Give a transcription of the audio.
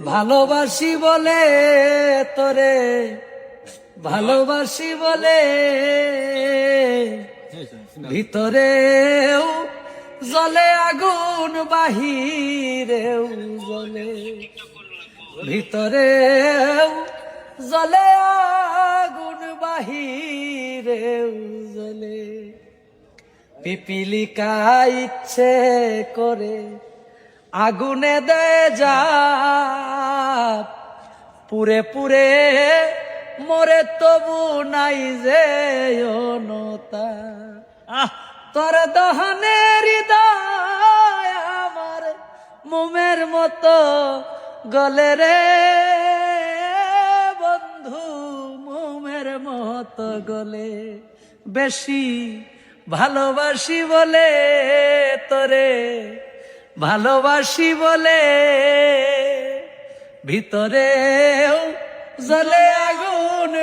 ভালোবাসি বলে তোরে, ভালোবাসি বলে ভিতরেও জ্বলে আগুন, বাহিরেও জ্বলে, ভিতরেও জ্বলে আগুন, বাহিরেও জ্বলে। পিপিলিকা ইচ্ছে করে আগুনে দেয় যা, পুরে পুরে মরে তবু নাই যে অনতা। তোর দহনে হৃদয় আমার মোমের মতো গলে রে বন্ধু, মোমের মতো গলে। বেশি ভালোবাসি বলে তোরে, ভালোবাসি বলে ভিতরেও জ্বলে আগুন,